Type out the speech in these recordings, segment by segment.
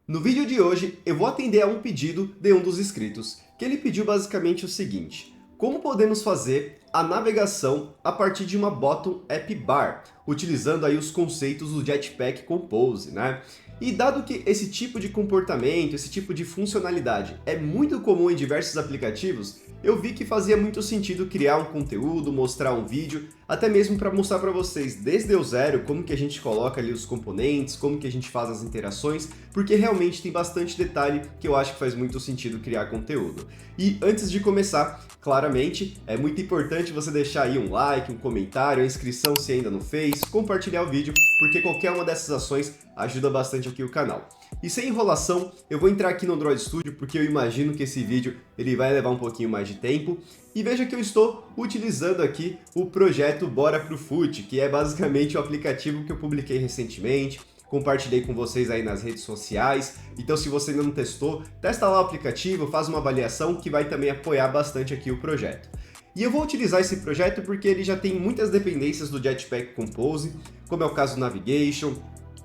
No vídeo de hoje, eu vou atender a um pedido de um dos inscritos, que ele pediu basicamente o seguinte: como podemos fazer a navegação a partir de uma Bottom App Bar, utilizando aí os conceitos do Jetpack Compose, né? E dado que esse tipo de comportamento, esse tipo de funcionalidade é muito comum em diversos aplicativos, eu vi que fazia muito sentido criar um conteúdo, mostrar um vídeo, até mesmo para mostrar para vocês desde o zero como que a gente coloca ali os componentes, como que a gente faz as interações, porque realmente tem bastante detalhe que eu acho que faz muito sentido criar conteúdo. E antes de começar, claramente, é muito importante você deixar aí um like, um comentário, a inscrição se ainda não fez, compartilhar o vídeo, porque qualquer uma dessas ações ajuda bastante aqui o canal. E sem enrolação, eu vou entrar aqui no Android Studio porque eu imagino que esse vídeo ele vai levar um pouquinho mais de tempo. E veja que eu estou utilizando aqui o projeto Bora Pro Foot, que é basicamente o aplicativo que eu publiquei recentemente, compartilhei com vocês aí nas redes sociais. Então se você ainda não testou, testa lá o aplicativo, faz uma avaliação que vai também apoiar bastante aqui o projeto. E eu vou utilizar esse projeto porque ele já tem muitas dependências do Jetpack Compose, como é o caso do Navigation,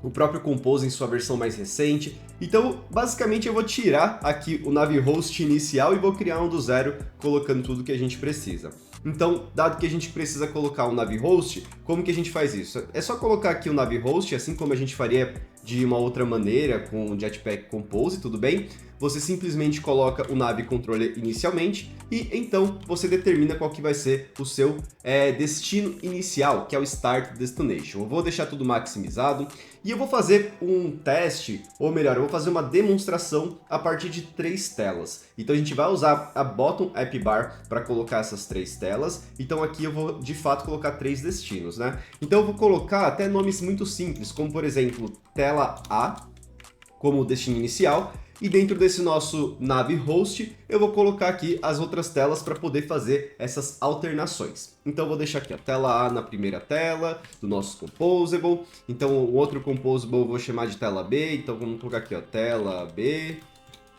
o próprio Compose em sua versão mais recente. Então, basicamente, eu vou tirar aqui o Navihost inicial e vou criar um do zero, colocando tudo que a gente precisa. Então, dado que a gente precisa colocar um Navihost, como que a gente faz isso? É só colocar aqui o Navihost, assim como a gente faria de uma outra maneira com o Jetpack Compose, tudo bem? Você simplesmente coloca o Nav Controller inicialmente e então você determina qual que vai ser o seu destino inicial, que é o Start Destination. Eu vou deixar tudo maximizado e eu vou fazer um teste, ou melhor, eu vou fazer uma demonstração a partir de 3 telas. Então a gente vai usar a Bottom App Bar para colocar essas 3 telas. Então aqui eu vou de fato colocar 3 destinos, né? Então eu vou colocar até nomes muito simples, como por exemplo, tela A como destino inicial. E dentro desse nosso Navihost, eu vou colocar aqui as outras telas para poder fazer essas alternações. Então eu vou deixar aqui a tela A na primeira tela do nosso Composable. Então o outro Composable eu vou chamar de tela B. Então vamos colocar aqui, ó, tela B.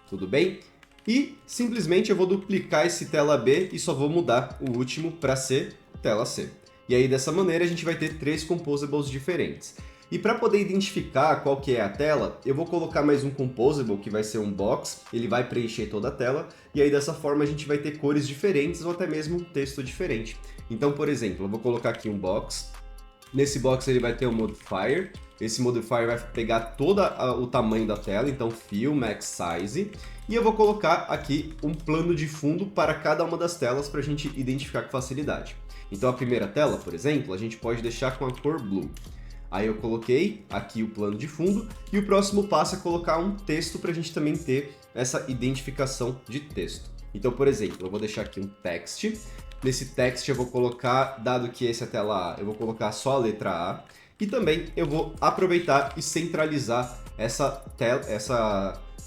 Tudo bem? E simplesmente eu vou duplicar esse tela B e só vou mudar o último para ser tela C. E aí dessa maneira a gente vai ter 3 Composables diferentes. E para poder identificar qual que é a tela, eu vou colocar mais um Composable, que vai ser um box, ele vai preencher toda a tela, e aí dessa forma a gente vai ter cores diferentes ou até mesmo um texto diferente. Então, por exemplo, eu vou colocar aqui um box, nesse box ele vai ter um modifier, esse modifier vai pegar todo o tamanho da tela, então Fill, Max Size, e eu vou colocar aqui um plano de fundo para cada uma das telas para a gente identificar com facilidade. Então a primeira tela, por exemplo, a gente pode deixar com a cor Blue. Aí eu coloquei aqui o plano de fundo e o próximo passo é colocar um texto para a gente também ter essa identificação de texto. Então, por exemplo, eu vou deixar aqui um text. Nesse text eu vou colocar, dado que esse é a tela A, eu vou colocar só a letra A. E também eu vou aproveitar e centralizar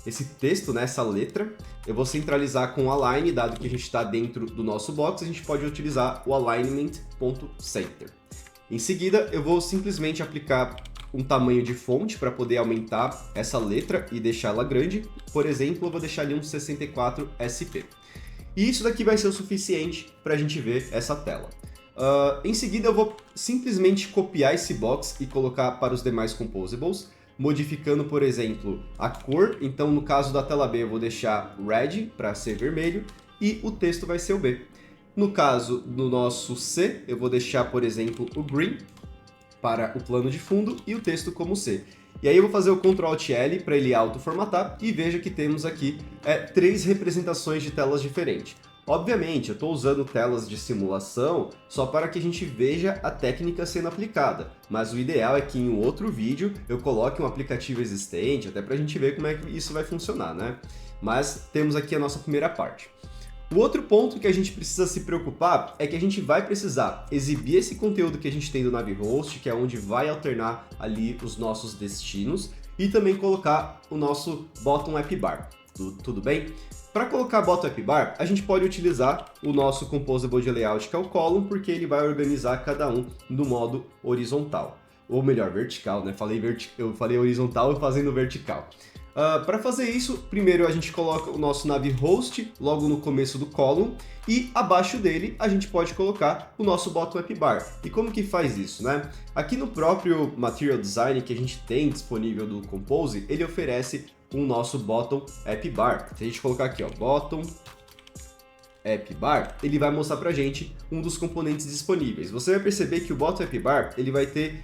esse texto, né, essa letra. Eu vou centralizar com o align, dado que a gente está dentro do nosso box, a gente pode utilizar o alignment.center. Em seguida, eu vou simplesmente aplicar um tamanho de fonte para poder aumentar essa letra e deixá-la grande. Por exemplo, eu vou deixar ali um 64 SP. E isso daqui vai ser o suficiente para a gente ver essa tela. Em seguida, eu vou simplesmente copiar esse box e colocar para os demais Composables, modificando, por exemplo, a cor. Então, no caso da tela B, eu vou deixar red para ser vermelho e o texto vai ser o B. No caso do nosso C, eu vou deixar, por exemplo, o green para o plano de fundo e o texto como C. E aí eu vou fazer o Ctrl Alt L para ele auto-formatar e veja que temos aqui 3 representações de telas diferentes. Obviamente, eu estou usando telas de simulação só para que a gente veja a técnica sendo aplicada, mas o ideal é que em um outro vídeo eu coloque um aplicativo existente, até para a gente ver como é que isso vai funcionar, né? Mas temos aqui a nossa primeira parte. O outro ponto que a gente precisa se preocupar é que a gente vai precisar exibir esse conteúdo que a gente tem do Navihost, que é onde vai alternar ali os nossos destinos, e também colocar o nosso Bottom App Bar. Tudo bem? Para colocar Bottom App Bar, a gente pode utilizar o nosso Composable de Layout, que é o Column, porque ele vai organizar cada um no modo horizontal. Ou melhor, vertical, né? Eu falei horizontal fazendo vertical. Para fazer isso, primeiro a gente coloca o nosso Navihost logo no começo do column e abaixo dele a gente pode colocar o nosso Bottom App Bar. E como que faz isso, né? Aqui no próprio Material Design que a gente tem disponível do Compose, ele oferece o nosso bottom app bar. Se a gente colocar aqui, ó, bottom app bar, ele vai mostrar pra gente um dos componentes disponíveis. Você vai perceber que o bottom app bar ele vai ter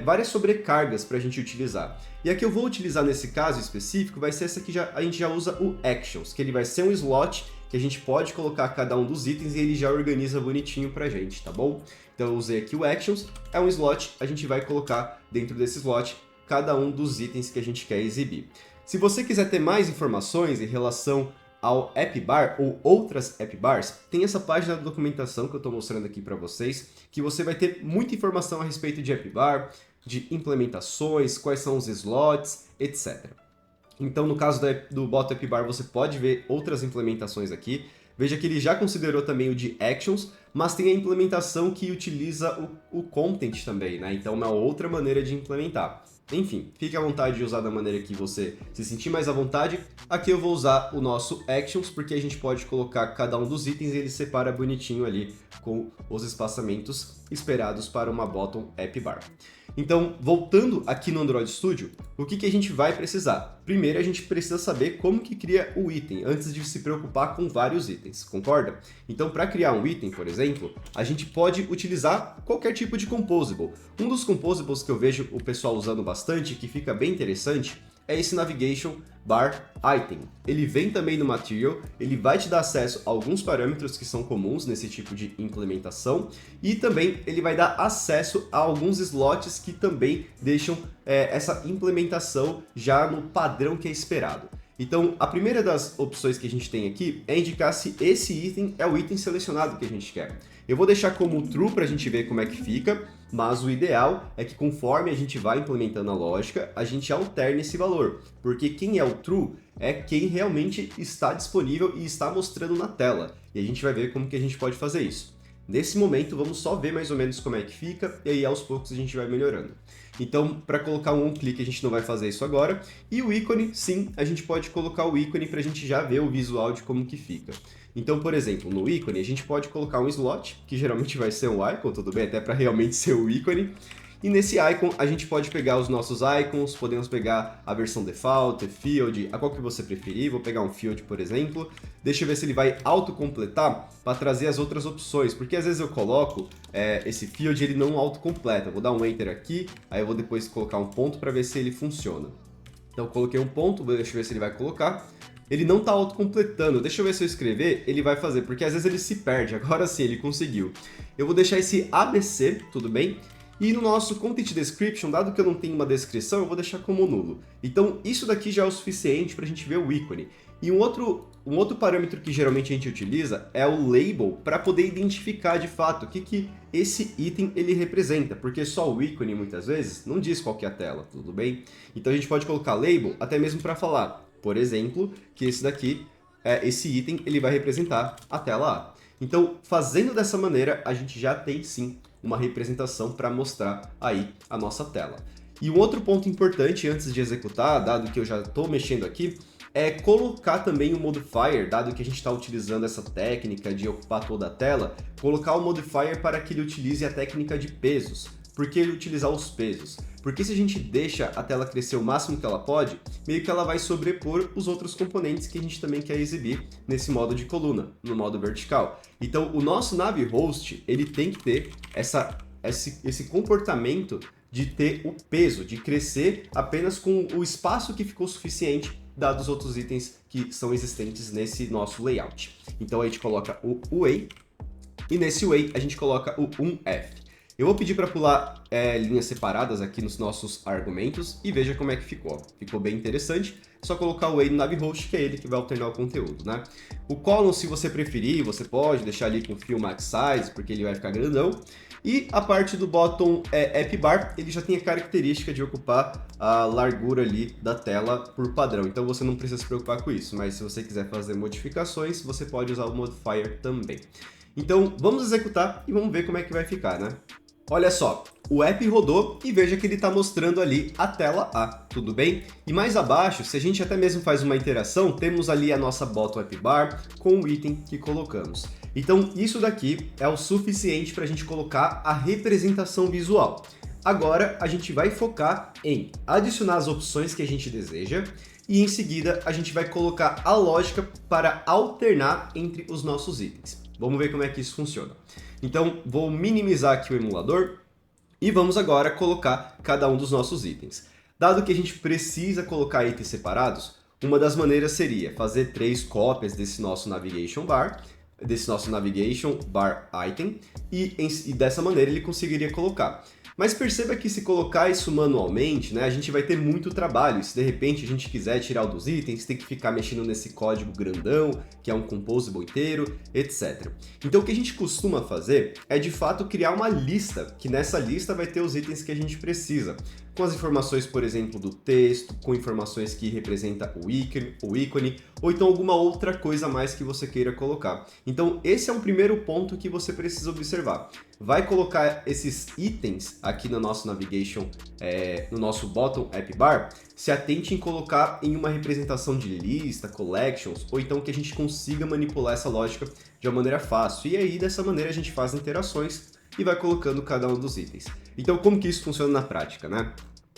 várias sobrecargas para a gente utilizar. E a que eu vou utilizar nesse caso específico vai ser essa que a gente já usa o Actions, que ele vai ser um slot que a gente pode colocar cada um dos itens e ele já organiza bonitinho pra gente, tá bom? Então eu usei aqui o Actions, é um slot, a gente vai colocar dentro desse slot cada um dos itens que a gente quer exibir. Se você quiser ter mais informações em relação ao app bar ou outras app bars, tem essa página da documentação que eu estou mostrando aqui para vocês, que você vai ter muita informação a respeito de app bar, de implementações, quais são os slots, etc. Então, no caso do bottom app bar, você pode ver outras implementações aqui. Veja que ele já considerou também o de Actions, mas tem a implementação que utiliza o Content também, né? Então, é uma outra maneira de implementar. Enfim, fique à vontade de usar da maneira que você se sentir mais à vontade. Aqui eu vou usar o nosso Actions, porque a gente pode colocar cada um dos itens e ele separa bonitinho ali com os espaçamentos esperados para uma bottom app bar. Então, voltando aqui no Android Studio, o que a gente vai precisar? Primeiro, a gente precisa saber como que cria o item, antes de se preocupar com vários itens, concorda? Então, para criar um item, por exemplo, a gente pode utilizar qualquer tipo de composable. Um dos composables que eu vejo o pessoal usando bastante, que fica bem interessante, é esse Navigation Bar Item. Ele vem também no Material, ele vai te dar acesso a alguns parâmetros que são comuns nesse tipo de implementação e também ele vai dar acesso a alguns slots que também deixam essa implementação já no padrão que é esperado. Então, a primeira das opções que a gente tem aqui é indicar se esse item é o item selecionado que a gente quer. Eu vou deixar como true para a gente ver como é que fica, mas o ideal é que conforme a gente vai implementando a lógica, a gente alterne esse valor, porque quem é o true é quem realmente está disponível e está mostrando na tela, e a gente vai ver como que a gente pode fazer isso. Nesse momento, vamos só ver mais ou menos como é que fica, e aí aos poucos a gente vai melhorando. Então, para colocar um clique, a gente não vai fazer isso agora. E o ícone, sim, a gente pode colocar o ícone para a gente já ver o visual de como que fica. Então, por exemplo, no ícone, a gente pode colocar um slot, que geralmente vai ser um icon, tudo bem? Até para realmente ser o ícone. E nesse icon, a gente pode pegar os nossos icons, podemos pegar a versão default, field, a qual que você preferir. Vou pegar um field, por exemplo. Deixa eu ver se ele vai autocompletar para trazer as outras opções, porque às vezes eu coloco esse field ele não autocompleta. Vou dar um enter aqui, aí eu vou depois colocar um ponto para ver se ele funciona. Então, eu coloquei um ponto, deixa eu ver se ele vai colocar. Ele não está autocompletando, deixa eu ver se eu escrever, ele vai fazer, porque às vezes ele se perde, agora sim ele conseguiu. Eu vou deixar esse ABC, tudo bem? E no nosso Content Description, dado que eu não tenho uma descrição, eu vou deixar como nulo. Então isso daqui já é o suficiente para a gente ver o ícone. E um outro parâmetro que geralmente a gente utiliza é o label para poder identificar de fato o que esse item ele representa, porque só o ícone muitas vezes não diz qual que é a tela, tudo bem? Então a gente pode colocar label até mesmo para falar, por exemplo, que esse daqui, esse item ele vai representar a tela A. Então fazendo dessa maneira a gente já tem sim uma representação para mostrar aí a nossa tela. E um outro ponto importante antes de executar, dado que eu já estou mexendo aqui, é colocar também o modifier, dado que a gente está utilizando essa técnica de ocupar toda a tela, colocar o modifier para que ele utilize a técnica de pesos. Por que ele utilizar os pesos? Porque se a gente deixa a tela crescer o máximo que ela pode, meio que ela vai sobrepor os outros componentes que a gente também quer exibir nesse modo de coluna, no modo vertical. Então o nosso nav host, ele tem que ter esse comportamento de ter o peso, de crescer apenas com o espaço que ficou suficiente dados os outros itens que são existentes nesse nosso layout. Então a gente coloca o way, e nesse way a gente coloca o 1F. Eu vou pedir para pular linhas separadas aqui nos nossos argumentos e veja como é que ficou. Ficou bem interessante, é só colocar o way no navhost, que é ele que vai alternar o conteúdo, né? O column, se você preferir, você pode deixar ali com fill max size, porque ele vai ficar grandão. E a parte do bottom app bar, ele já tem a característica de ocupar a largura ali da tela por padrão. Então você não precisa se preocupar com isso, mas se você quiser fazer modificações, você pode usar o modifier também. Então vamos executar e vamos ver como é que vai ficar, né? Olha só, o app rodou e veja que ele está mostrando ali a tela A, tudo bem? E mais abaixo, se a gente até mesmo faz uma interação, temos ali a nossa bottom app bar com o item que colocamos. Então isso daqui é o suficiente para a gente colocar a representação visual. Agora a gente vai focar em adicionar as opções que a gente deseja e em seguida a gente vai colocar a lógica para alternar entre os nossos itens. Vamos ver como é que isso funciona. Então, vou minimizar aqui o emulador e vamos agora colocar cada um dos nossos itens. Dado que a gente precisa colocar itens separados, uma das maneiras seria fazer 3 cópias desse nosso Navigation Bar Item, e dessa maneira ele conseguiria colocar. Mas perceba que se colocar isso manualmente, né, a gente vai ter muito trabalho. Se de repente a gente quiser tirar um dos itens, tem que ficar mexendo nesse código grandão, que é um composable inteiro, etc. Então o que a gente costuma fazer é de fato criar uma lista, que nessa lista vai ter os itens que a gente precisa, com as informações, por exemplo, do texto, com informações que representam o ícone, ou então alguma outra coisa a mais que você queira colocar. Então esse é um primeiro ponto que você precisa observar. Vai colocar esses itens aqui no nosso navigation, no nosso bottom app bar, se atente em colocar em uma representação de lista, collections, ou então que a gente consiga manipular essa lógica de uma maneira fácil. E aí, dessa maneira, a gente faz interações e vai colocando cada um dos itens. Então, como que isso funciona na prática, né?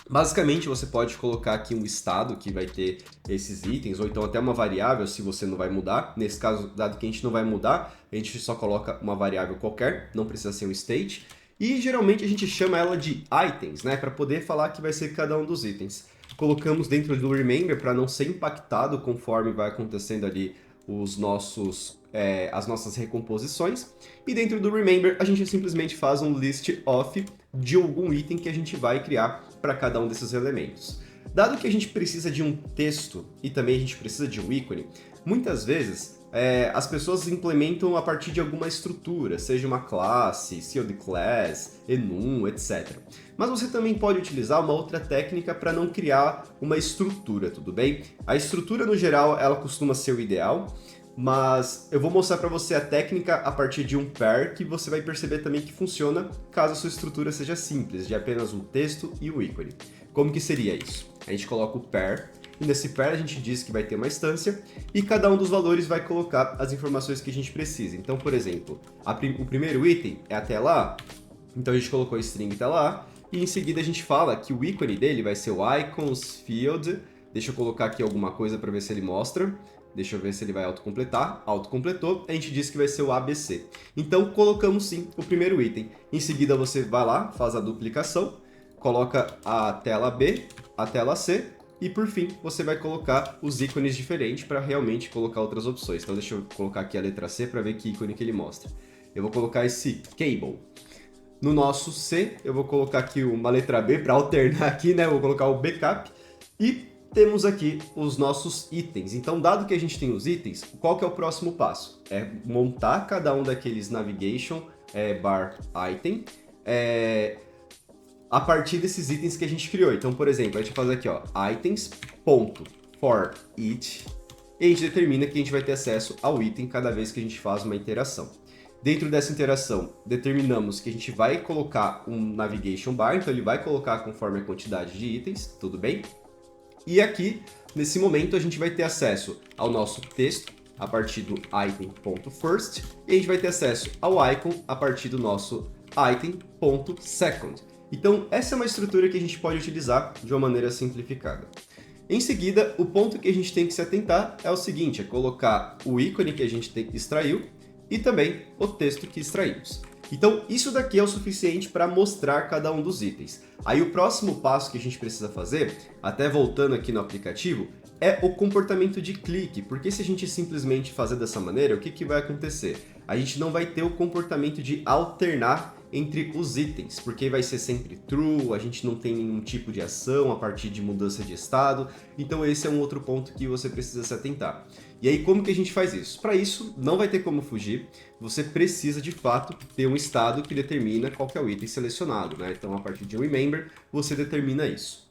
Basicamente, você pode colocar aqui um estado que vai ter esses itens, ou então até uma variável se você não vai mudar. Nesse caso, dado que a gente não vai mudar, a gente só coloca uma variável qualquer, não precisa ser um state. E geralmente a gente chama ela de items, né, para poder falar que vai ser cada um dos itens. Colocamos dentro do remember para não ser impactado conforme vai acontecendo ali as nossas recomposições. E dentro do remember a gente simplesmente faz um list of de algum item que a gente vai criar para cada um desses elementos. Dado que a gente precisa de um texto e também a gente precisa de um ícone, muitas vezes as pessoas implementam a partir de alguma estrutura, seja uma classe, COD class, enum, etc. Mas você também pode utilizar uma outra técnica para não criar uma estrutura, tudo bem? A estrutura, no geral, ela costuma ser o ideal, mas eu vou mostrar para você a técnica a partir de um pair que você vai perceber também que funciona caso a sua estrutura seja simples, de apenas um texto e um ícone. Como que seria isso? A gente coloca o pair, e nesse pair a gente diz que vai ter uma instância e cada um dos valores vai colocar as informações que a gente precisa. Então, por exemplo, o primeiro item é a tela A, então a gente colocou a string tela A, e em seguida a gente fala que o ícone dele vai ser o icons field. Deixa eu colocar aqui alguma coisa para ver se ele mostra. Deixa eu ver se ele vai autocompletar. Autocompletou, a gente diz que vai ser o ABC. Então colocamos sim o primeiro item. Em seguida você vai lá, faz a duplicação, coloca a tela B, a tela C, e por fim você vai colocar os ícones diferentes para realmente colocar outras opções. Então deixa eu colocar aqui a letra C para ver que ícone que ele mostra. Eu vou colocar esse cable. No nosso C, eu vou colocar aqui uma letra B para alternar aqui, né? Eu vou colocar o backup. E temos aqui os nossos itens. Então, dado que a gente tem os itens, qual que é o próximo passo? É montar cada um daqueles navigation bar item a partir desses itens que a gente criou. Então, por exemplo, a gente faz aqui, ó, items.for each, e a gente determina que a gente vai ter acesso ao item cada vez que a gente faz uma interação. Dentro dessa interação, determinamos que a gente vai colocar um navigation bar, então ele vai colocar conforme a quantidade de itens, tudo bem? E aqui, nesse momento, a gente vai ter acesso ao nosso texto a partir do item.first, e a gente vai ter acesso ao icon a partir do nosso item.second. Então, essa é uma estrutura que a gente pode utilizar de uma maneira simplificada. Em seguida, o ponto que a gente tem que se atentar é o seguinte, é colocar o ícone que a gente extraiu e também o texto que extraímos. Então, isso daqui é o suficiente para mostrar cada um dos itens. Aí o próximo passo que a gente precisa fazer, até voltando aqui no aplicativo, é o comportamento de clique, porque se a gente simplesmente fazer dessa maneira, o que vai acontecer? A gente não vai ter o comportamento de alternar entre os itens, porque vai ser sempre true, a gente não tem nenhum tipo de ação a partir de mudança de estado, então esse é um outro ponto que você precisa se atentar. E aí, como que a gente faz isso? Para isso, não vai ter como fugir, você precisa de fato ter um estado que determina qual que é o item selecionado, né? Então, a partir de um remember, você determina isso.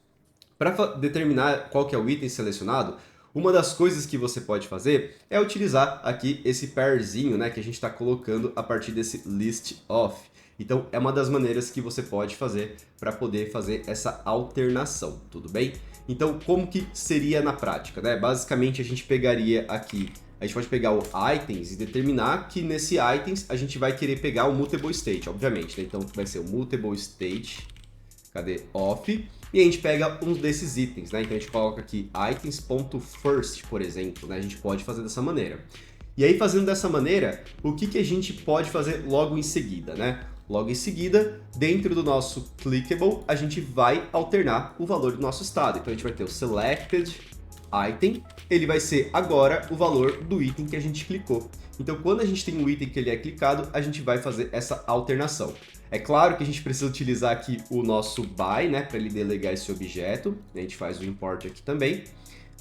Para determinar qual que é o item selecionado, uma das coisas que você pode fazer é utilizar aqui esse pairzinho, né, que a gente está colocando a partir desse list of. Então, é uma das maneiras que você pode fazer para poder fazer essa alternação, tudo bem? Então, como que seria na prática, né? Basicamente, a gente pegaria aqui, a gente pode pegar o items e determinar que nesse items a gente vai querer pegar o mutable state, obviamente, né? Então, vai ser o mutable state cadê? Off, e a gente pega um desses itens, né? Então a gente coloca aqui items.first, por exemplo, né? A gente pode fazer dessa maneira. E aí, fazendo dessa maneira, o que a gente pode fazer logo em seguida, né? Logo em seguida, dentro do nosso clickable, a gente vai alternar o valor do nosso estado. Então a gente vai ter o selected item, ele vai ser agora o valor do item que a gente clicou. Então quando a gente tem um item que ele é clicado, a gente vai fazer essa alternação. É claro que a gente precisa utilizar aqui o nosso by, né, para ele delegar esse objeto. A gente faz o import aqui também,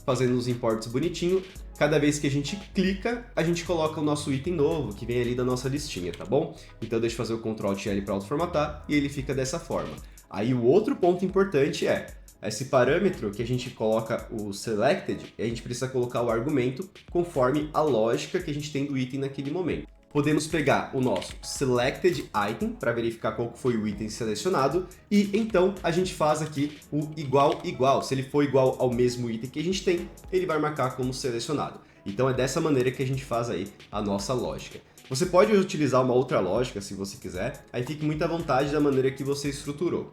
fazendo os imports bonitinho. Cada vez que a gente clica, a gente coloca o nosso item novo, que vem ali da nossa listinha, tá bom? Então deixa eu fazer o Ctrl+L para auto-formatar e ele fica dessa forma. Aí o outro ponto importante é, esse parâmetro que a gente coloca o selected, a gente precisa colocar o argumento conforme a lógica que a gente tem do item naquele momento. Podemos pegar o nosso selected item para verificar qual foi o item selecionado e então a gente faz aqui o igual. Se ele for igual ao mesmo item que a gente tem, ele vai marcar como selecionado. Então é dessa maneira que a gente faz aí a nossa lógica. Você pode utilizar uma outra lógica se você quiser, aí fique muito à vontade da maneira que você estruturou.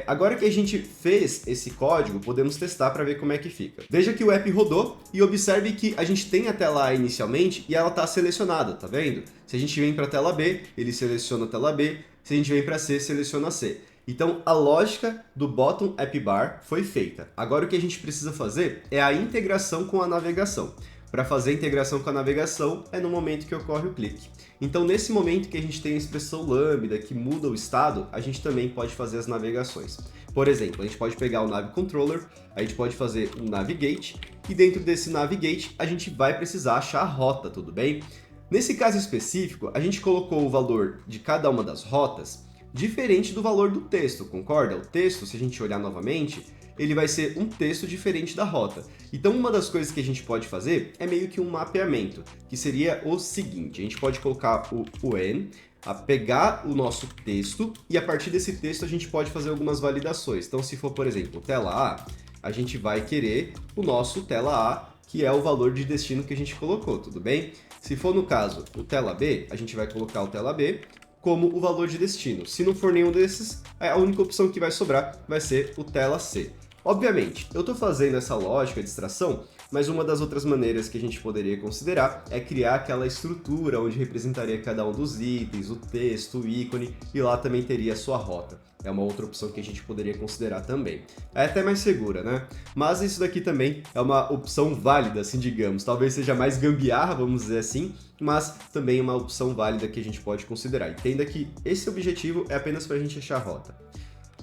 Agora que a gente fez esse código, podemos testar para ver como é que fica. Veja que o app rodou e observe que a gente tem a tela A inicialmente e ela está selecionada, tá vendo? Se a gente vem para a tela B, ele seleciona a tela B, se a gente vem para C, seleciona C. Então a lógica do bottom app bar foi feita. Agora o que a gente precisa fazer é a integração com a navegação. Para fazer a integração com a navegação é no momento que ocorre o clique. Então, nesse momento que a gente tem a expressão lambda, que muda o estado, a gente também pode fazer as navegações. Por exemplo, a gente pode pegar o Nav Controller, a gente pode fazer um Navigate, e dentro desse Navigate a gente vai precisar achar a rota, tudo bem? Nesse caso específico, a gente colocou o valor de cada uma das rotas diferente do valor do texto, concorda? O texto, se a gente olhar novamente, ele vai ser um texto diferente da rota. Então uma das coisas que a gente pode fazer é meio que um mapeamento, que seria o seguinte, a gente pode colocar o when, a pegar o nosso texto, e a partir desse texto a gente pode fazer algumas validações. Então se for, por exemplo, tela A gente vai querer o nosso tela A, que é o valor de destino que a gente colocou, tudo bem? Se for no caso o tela B, a gente vai colocar o tela B como o valor de destino. Se não for nenhum desses, a única opção que vai sobrar vai ser o tela C. Obviamente, eu estou fazendo essa lógica de extração, mas uma das outras maneiras que a gente poderia considerar é criar aquela estrutura onde representaria cada um dos itens, o texto, o ícone, e lá também teria a sua rota. É uma outra opção que a gente poderia considerar também. É até mais segura, né? Mas isso daqui também é uma opção válida, assim, digamos. Talvez seja mais gambiarra, vamos dizer assim, mas também é uma opção válida que a gente pode considerar. Entenda que esse objetivo é apenas para a gente achar a rota.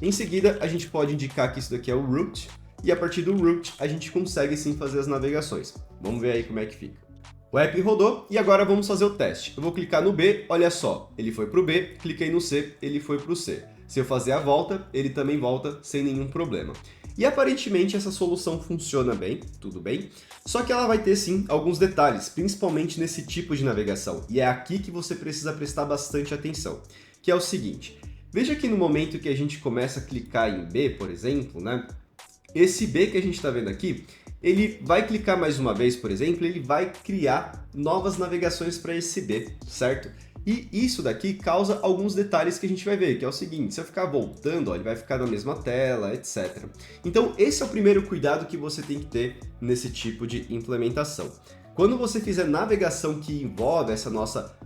Em seguida, a gente pode indicar que isso daqui é o root, e a partir do root a gente consegue sim fazer as navegações. Vamos ver aí como é que fica. O app rodou e agora vamos fazer o teste. Eu vou clicar no B, olha só, ele foi para o B, cliquei no C, ele foi para o C. Se eu fazer a volta, ele também volta sem nenhum problema. E aparentemente essa solução funciona bem, tudo bem, só que ela vai ter sim alguns detalhes, principalmente nesse tipo de navegação, e é aqui que você precisa prestar bastante atenção, que é o seguinte. Veja que no momento que a gente começa a clicar em B, por exemplo, né? Esse B que a gente está vendo aqui, ele vai clicar mais uma vez, por exemplo, ele vai criar novas navegações para esse B, certo? E isso daqui causa alguns detalhes que a gente vai ver, que é o seguinte, se eu ficar voltando, ó, ele vai ficar na mesma tela, etc. Então esse é o primeiro cuidado que você tem que ter nesse tipo de implementação. Quando você fizer navegação que envolve essa nossa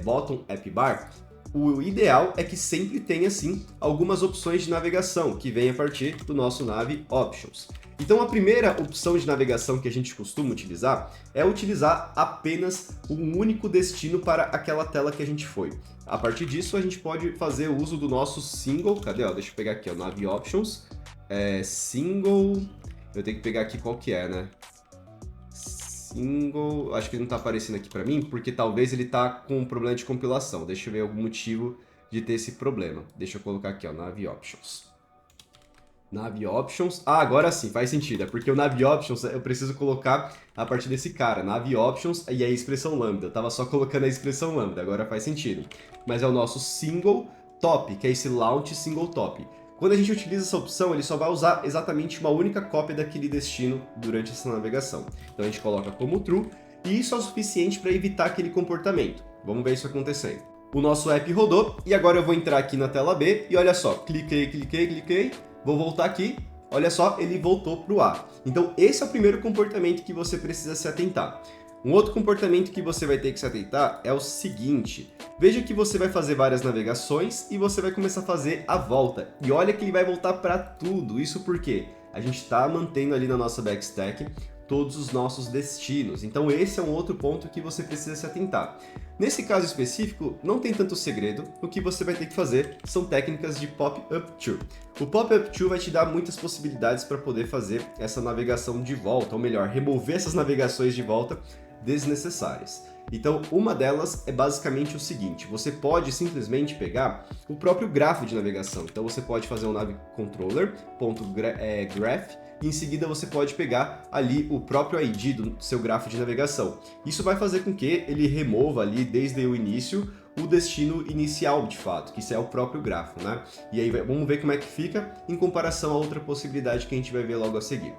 bottom app bar, o ideal é que sempre tenha, sim, algumas opções de navegação que vêm a partir do nosso Nav Options. Então, a primeira opção de navegação que a gente costuma utilizar é utilizar apenas um único destino para aquela tela que a gente foi. A partir disso, a gente pode fazer o uso do nosso single, cadê? Ó, deixa eu pegar aqui, ó, Nav Options, single, eu tenho que pegar aqui qual que é, né? Single, acho que ele não está aparecendo aqui para mim, porque talvez ele está com um problema de compilação. Deixa eu ver algum motivo de ter esse problema. Deixa eu colocar aqui, ó, Nav Options. Nav Options, agora sim, faz sentido, é porque o Nav Options eu preciso colocar a partir desse cara, Nav Options e a expressão lambda. Eu tava só colocando a expressão lambda, agora faz sentido. Mas é o nosso single top, que é esse launch single top. Quando a gente utiliza essa opção, ele só vai usar exatamente uma única cópia daquele destino durante essa navegação. Então a gente coloca como true, e isso é o suficiente para evitar aquele comportamento. Vamos ver isso acontecendo. O nosso app rodou e agora eu vou entrar aqui na tela B e olha só, cliquei, vou voltar aqui, olha só, ele voltou para o A. Então esse é o primeiro comportamento que você precisa se atentar. Um outro comportamento que você vai ter que se atentar é o seguinte, veja que você vai fazer várias navegações e você vai começar a fazer a volta. E olha que ele vai voltar para tudo, isso porque a gente está mantendo ali na nossa backstack todos os nossos destinos. Então esse é um outro ponto que você precisa se atentar. Nesse caso específico, não tem tanto segredo, o que você vai ter que fazer são técnicas de Pop-Up To. O Pop-Up To vai te dar muitas possibilidades para poder fazer essa navegação de volta, ou melhor, remover essas navegações de volta desnecessárias. Então, uma delas é basicamente o seguinte, você pode simplesmente pegar o próprio grafo de navegação. Então, você pode fazer um navecontroller.graph e em seguida você pode pegar ali o próprio ID do seu grafo de navegação. Isso vai fazer com que ele remova ali desde o início o destino inicial de fato, que isso é o próprio grafo, né? E aí vamos ver como é que fica em comparação a outra possibilidade que a gente vai ver logo a seguir.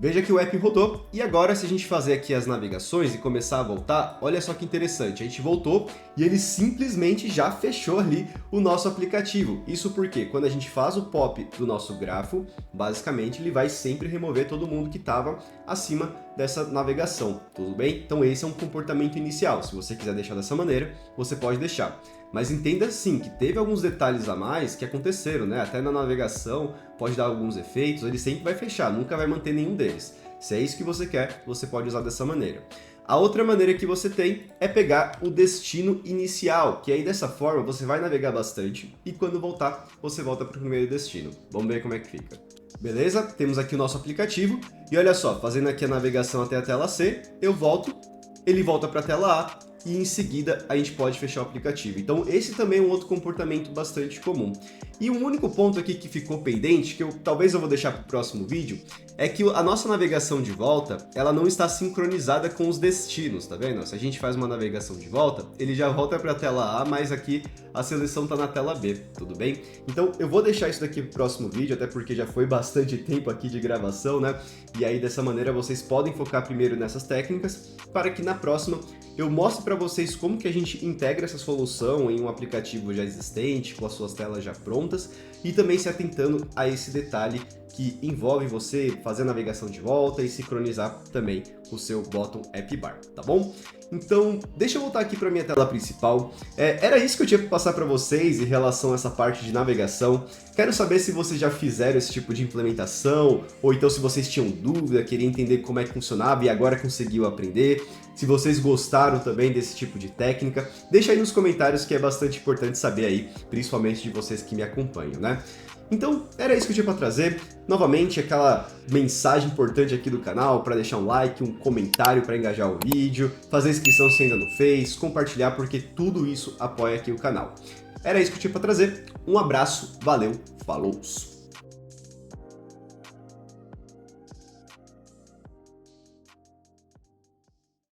Veja que o app rodou e agora se a gente fazer aqui as navegações e começar a voltar, olha só que interessante, a gente voltou e ele simplesmente já fechou ali o nosso aplicativo. Isso porque quando a gente faz o pop do nosso grafo, basicamente ele vai sempre remover todo mundo que estava acima dessa navegação, tudo bem? Então esse é um comportamento inicial, se você quiser deixar dessa maneira, você pode deixar. Mas entenda sim que teve alguns detalhes a mais que aconteceram, né? Até na navegação pode dar alguns efeitos, ele sempre vai fechar, nunca vai manter nenhum deles. Se é isso que você quer, você pode usar dessa maneira. A outra maneira que você tem é pegar o destino inicial, que aí dessa forma você vai navegar bastante e quando voltar, você volta para o primeiro destino. Vamos ver como é que fica. Beleza? Temos aqui o nosso aplicativo e olha só, fazendo aqui a navegação até a tela C, eu volto, ele volta para a tela A, e em seguida a gente pode fechar o aplicativo. Então esse também é um outro comportamento bastante comum. E um único ponto aqui que ficou pendente, que talvez eu vou deixar para o próximo vídeo, é que a nossa navegação de volta, ela não está sincronizada com os destinos, tá vendo? Se a gente faz uma navegação de volta, ele já volta para a tela A, mas aqui a seleção está na tela B, tudo bem? Então eu vou deixar isso daqui para o próximo vídeo, até porque já foi bastante tempo aqui de gravação, né? E aí dessa maneira vocês podem focar primeiro nessas técnicas, para que na próxima eu mostre para vocês como que a gente integra essa solução em um aplicativo já existente, com as suas telas já prontas, e também se atentando a esse detalhe que envolve você fazer a navegação de volta e sincronizar também o seu Bottom App Bar, tá bom? Então, deixa eu voltar aqui para minha tela principal. Era isso que eu tinha para passar para vocês em relação a essa parte de navegação. Quero saber se vocês já fizeram esse tipo de implementação, ou então se vocês tinham dúvida, queriam entender como é que funcionava e agora conseguiu aprender. Se vocês gostaram também desse tipo de técnica, deixa aí nos comentários que é bastante importante saber aí, principalmente de vocês que me acompanham, né? Então, era isso que eu tinha para trazer. Novamente, aquela mensagem importante aqui do canal para deixar um like, um comentário para engajar o vídeo, fazer inscrição se ainda não fez, compartilhar porque tudo isso apoia aqui o canal. Era isso que eu tinha para trazer. Um abraço, valeu, falou!